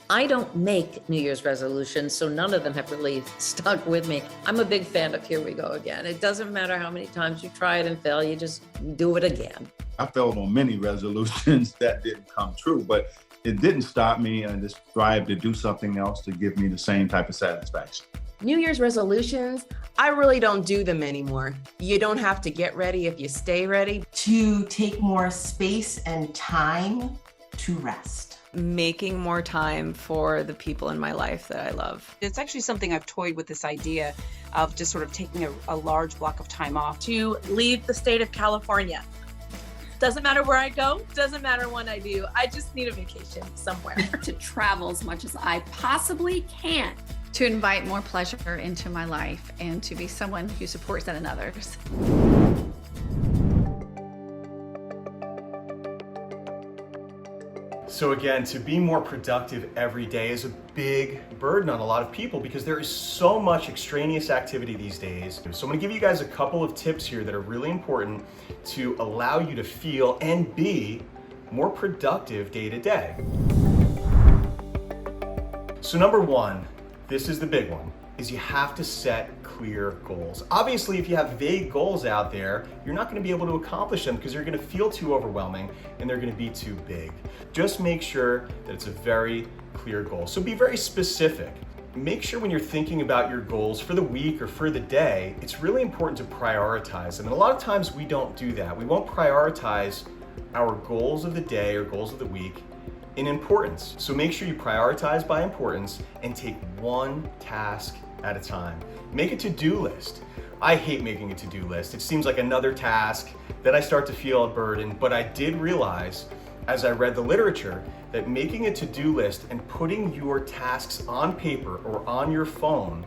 I don't make New Year's resolutions, so none of them have really stuck with me. I'm a big fan of here we go again. It doesn't matter how many times you try it and fail, you just do it again. I failed on many resolutions that didn't come true, but it didn't stop me and just strive to do something else to give me the same type of satisfaction. New Year's resolutions, I really don't do them anymore. You don't have to get ready if you stay ready. To take more space and time to rest. Making more time for the people in my life that I love. It's actually something I've toyed with, this idea of just sort of taking a large block of time off. To leave the state of California. Doesn't matter where I go, doesn't matter when I do. I just need a vacation somewhere. To travel as much as I possibly can. To invite more pleasure into my life and to be someone who supports that in others. So again, to be more productive every day is a big burden on a lot of people because there is so much extraneous activity these days. So I'm gonna give you guys a couple of tips here that are really important to allow you to feel and be more productive day to day. So number one, this is the big one, is you have to set clear goals. Obviously, if you have vague goals out there, you're not gonna be able to accomplish them because they're gonna feel too overwhelming and they're gonna be too big. Just make sure that it's a very clear goal. So be very specific. Make sure when you're thinking about your goals for the week or for the day, it's really important to prioritize them. And a lot of times we don't do that. We won't prioritize our goals of the day or goals of the week in importance. So make sure you prioritize by importance and take one task at a time. Make a to-do list. I hate making a to-do list. It seems like another task that I start to feel a burden, but I did realize as I read the literature that making a to-do list and putting your tasks on paper or on your phone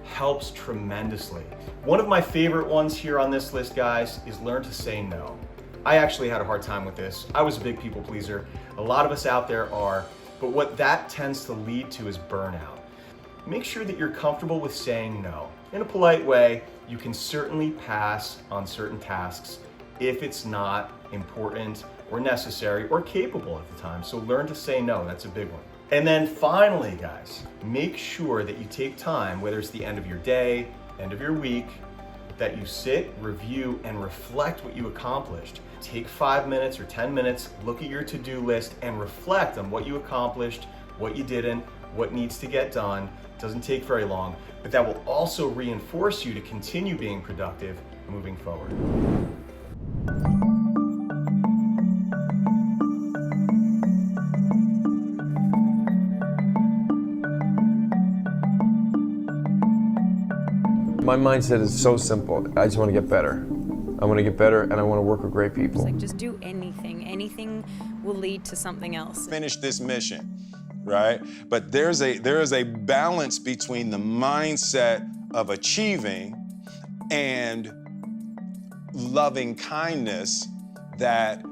helps tremendously. One of my favorite ones here on this list, guys, is learn to say no. I actually had a hard time with this. I was a big people pleaser. A lot of us out there are, but what that tends to lead to is burnout. Make sure that you're comfortable with saying no. In a polite way, you can certainly pass on certain tasks if it's not important or necessary or capable at the time. So learn to say no, that's a big one. And then finally, guys, make sure that you take time, whether it's the end of your day, end of your week, that you sit, review, and reflect what you accomplished. Take 5 minutes or 10 minutes, look at your to-do list and reflect on what you accomplished, what you didn't, what needs to get done. It doesn't take very long, but that will also reinforce you to continue being productive moving forward. My mindset is so simple. I just want to get better. I want to get better and I want to work with great people. It's like just do anything. Anything will lead to something else. Finish this mission, right? But there is a balance between the mindset of achieving and loving kindness that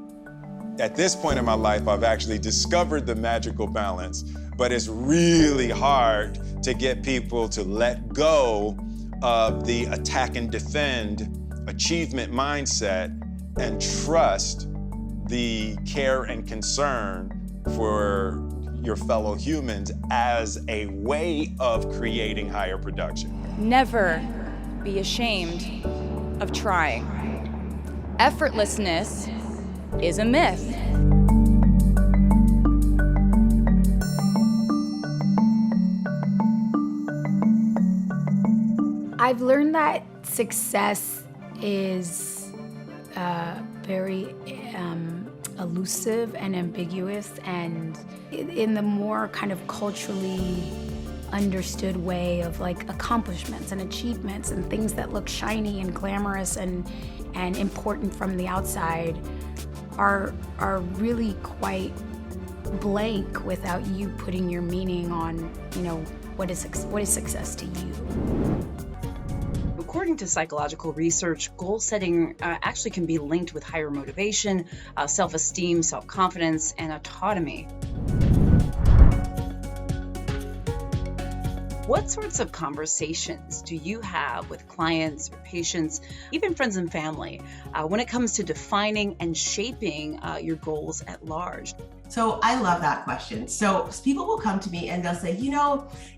at this point in my life, I've actually discovered the magical balance, but it's really hard to get people to let go of the attack and defend achievement mindset and trust the care and concern for your fellow humans as a way of creating higher production. Never be ashamed of trying. Effortlessness is a myth. I've learned that success is very elusive and ambiguous, and in the more kind of culturally understood way of like accomplishments and achievements and things that look shiny and glamorous and important from the outside are really quite blank without you putting your meaning on, you know, what is success to you. According to psychological research, goal setting actually can be linked with higher motivation, self-esteem, self-confidence, and autonomy. What sorts of conversations do you have with clients or patients, even friends and family, when it comes to defining and shaping your goals at large? So I love that question. So people will come to me and they'll say,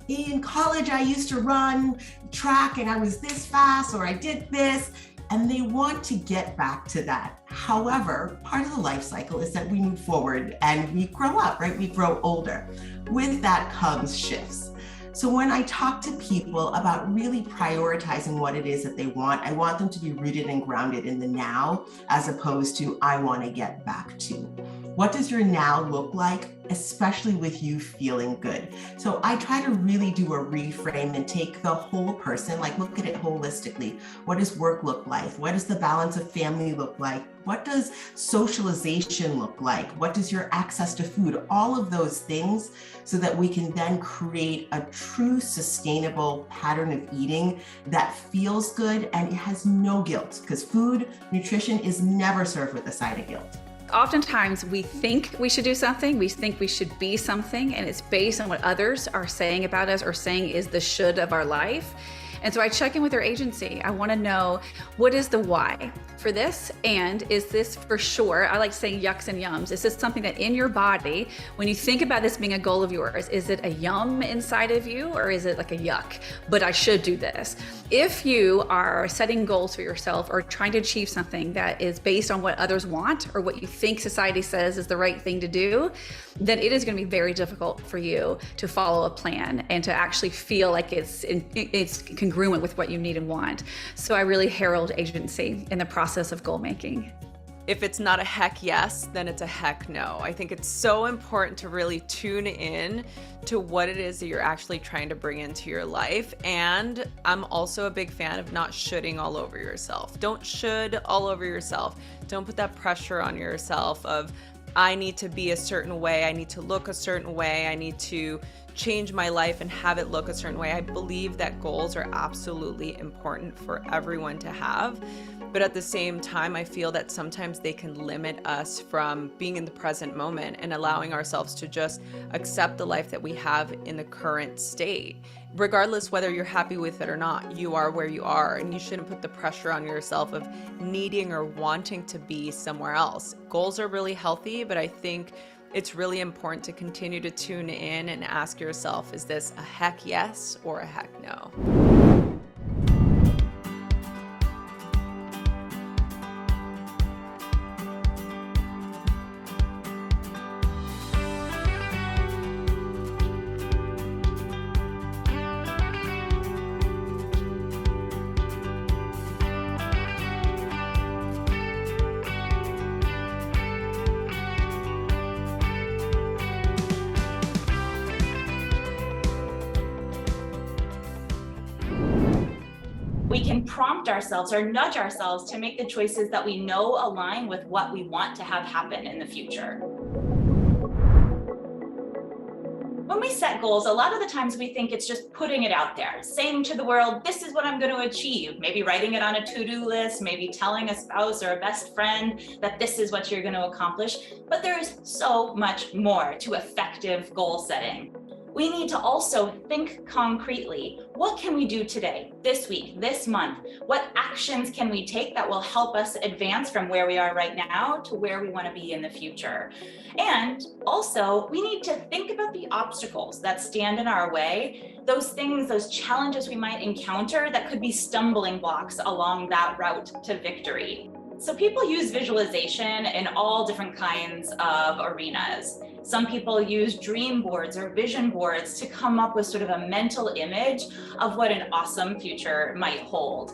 in college, I used to run track and I was this fast, or I did this, and they want to get back to that. However, part of the life cycle is that we move forward and we grow up, right? We grow older. With that comes shifts. So when I talk to people about really prioritizing what it is that they want, I want them to be rooted and grounded in the now, as opposed to I want to get back to. What does your now look like, especially with you feeling good? So I try to really do a reframe and take the whole person, like look at it holistically. What does work look like? What does the balance of family look like? What does socialization look like? What does your access to food? All of those things, so that we can then create a true sustainable pattern of eating that feels good and it has no guilt, because food, nutrition is never served with a side of guilt. Oftentimes we think we should do something, we think we should be something, and it's based on what others are saying about us or saying is the should of our life. And so I check in with their agency. I want to know, what is the why for this? And is this for sure? I like saying yucks and yums. Is this something that in your body, when you think about this being a goal of yours, is it a yum inside of you, or is it like a yuck, but I should do this? If you are setting goals for yourself or trying to achieve something that is based on what others want or what you think society says is the right thing to do, then it is going to be very difficult for you to follow a plan and to actually feel like it's congruent with what you need and want. So I really herald agency in the process of goal making. If it's not a heck yes, then it's a heck no. I think it's so important to really tune in to what it is that you're actually trying to bring into your life. And I'm also a big fan of not shoulding all over yourself. Don't should all over yourself. Don't put that pressure on yourself of, I need to be a certain way, I need to look a certain way, I need to change my life and have it look a certain way. I believe that goals are absolutely important for everyone to have. But at the same time, I feel that sometimes they can limit us from being in the present moment and allowing ourselves to just accept the life that we have in the current state. Regardless whether you're happy with it or not, you are where you are, and you shouldn't put the pressure on yourself of needing or wanting to be somewhere else. Goals are really healthy, but I think it's really important to continue to tune in and ask yourself, is this a heck yes or a heck no? We can prompt ourselves or nudge ourselves to make the choices that we know align with what we want to have happen in the future. When we set goals, a lot of the times we think it's just putting it out there, saying to the world, this is what I'm going to achieve, maybe writing it on a to-do list, maybe telling a spouse or a best friend that this is what you're going to accomplish. But there is so much more to effective goal setting. We need to also think concretely. What can we do today, this week, this month? What actions can we take that will help us advance from where we are right now to where we want to be in the future? And also, we need to think about the obstacles that stand in our way, those things, those challenges we might encounter that could be stumbling blocks along that route to victory. So people use visualization in all different kinds of arenas. Some people use dream boards or vision boards to come up with sort of a mental image of what an awesome future might hold.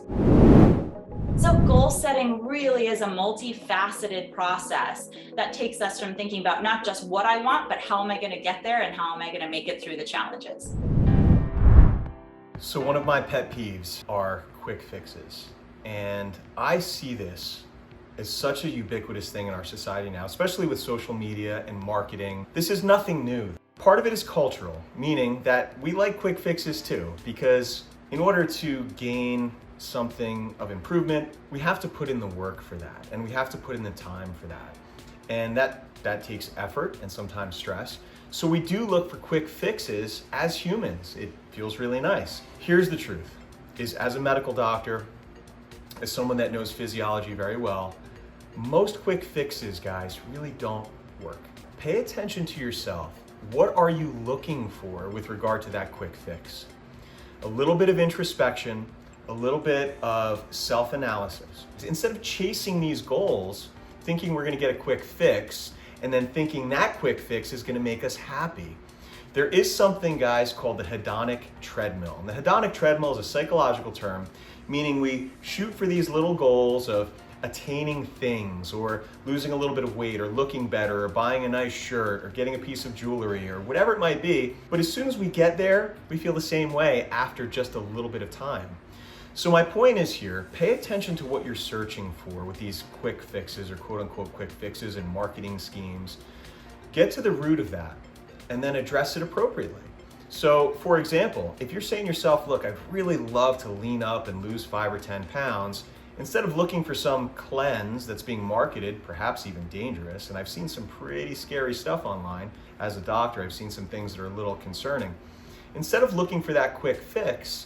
So goal setting really is a multifaceted process that takes us from thinking about not just what I want, but how am I going to get there and how am I going to make it through the challenges? So one of my pet peeves are quick fixes. And I see this as such a ubiquitous thing in our society now, especially with social media and marketing. This is nothing new. Part of it is cultural, meaning that we like quick fixes too, because in order to gain something of improvement, we have to put in the work for that, and we have to put in the time for that. And that takes effort and sometimes stress. So we do look for quick fixes as humans. It feels really nice. Here's the truth, is as a medical doctor, as someone that knows physiology very well, most quick fixes, guys, really don't work. pay attention to yourself. What are you looking for with regard to that quick fix? A little bit of introspection, a little bit of self-analysis. Instead of chasing these goals, thinking we're gonna get a quick fix, and then thinking that quick fix is gonna make us happy. There is something, guys, called the hedonic treadmill. And the hedonic treadmill is a psychological term, meaning we shoot for these little goals of attaining things, or losing a little bit of weight, or looking better, or buying a nice shirt, or getting a piece of jewelry, or whatever it might be. But as soon as we get there, we feel the same way after just a little bit of time. So my point is here, pay attention to what you're searching for with these quick fixes, or quote unquote quick fixes, and marketing schemes. Get to the root of that and then address it appropriately. So for example, if you're saying to yourself, look, I'd really love to lean up and lose 5 or 10 pounds, instead of looking for some cleanse that's being marketed, perhaps even dangerous, and I've seen some pretty scary stuff online. As a doctor, I've seen some things that are a little concerning. Instead of looking for that quick fix,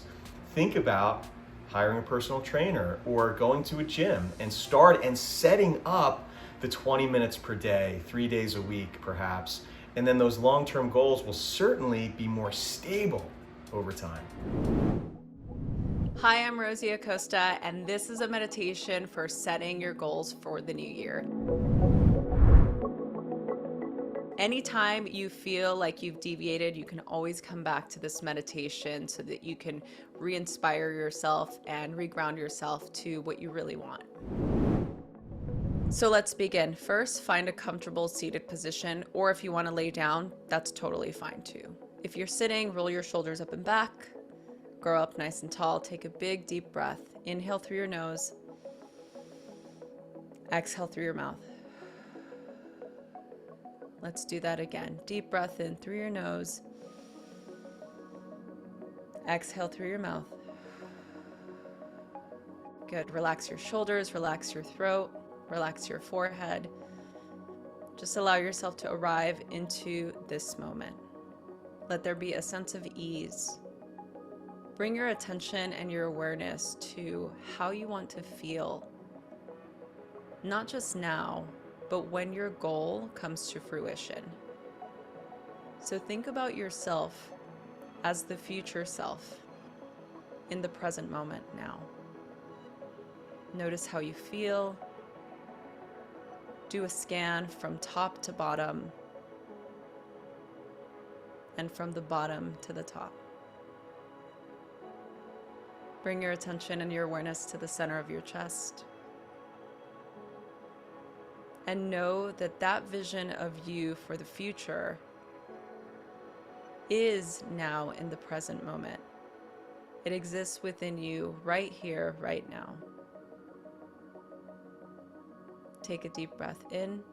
think about hiring a personal trainer or going to a gym and setting up the 20 minutes per day, 3 days a week perhaps, and then those long-term goals will certainly be more stable over time. Hi, I'm Rosie Acosta, and this is a meditation for setting your goals for the new year. Anytime you feel like you've deviated, you can always come back to this meditation so that you can re-inspire yourself and reground yourself to what you really want. So let's begin. First, find a comfortable seated position, or if you want to lay down, that's totally fine too. If you're sitting, roll your shoulders up and back, grow up nice and tall, take a big deep breath. Inhale through your nose, exhale through your mouth. Let's do that again. Deep breath in through your nose. Exhale through your mouth. Good. Relax your shoulders, relax your throat, relax your forehead. Just allow yourself to arrive into this moment. Let there be a sense of ease. Bring your attention and your awareness to how you want to feel, not just now, but when your goal comes to fruition. So think about yourself as the future self in the present moment now. Notice how you feel. Do a scan from top to bottom and from the bottom to the top. Bring your attention and your awareness to the center of your chest. And know that that vision of you for the future is now in the present moment. It exists within you right here, right now. Take a deep breath in.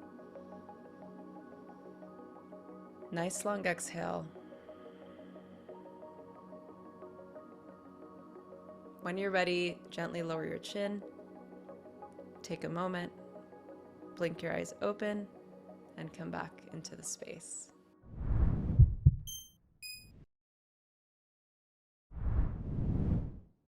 Nice long exhale. When you're ready, gently lower your chin. Take a moment. Blink your eyes open and come back into the space.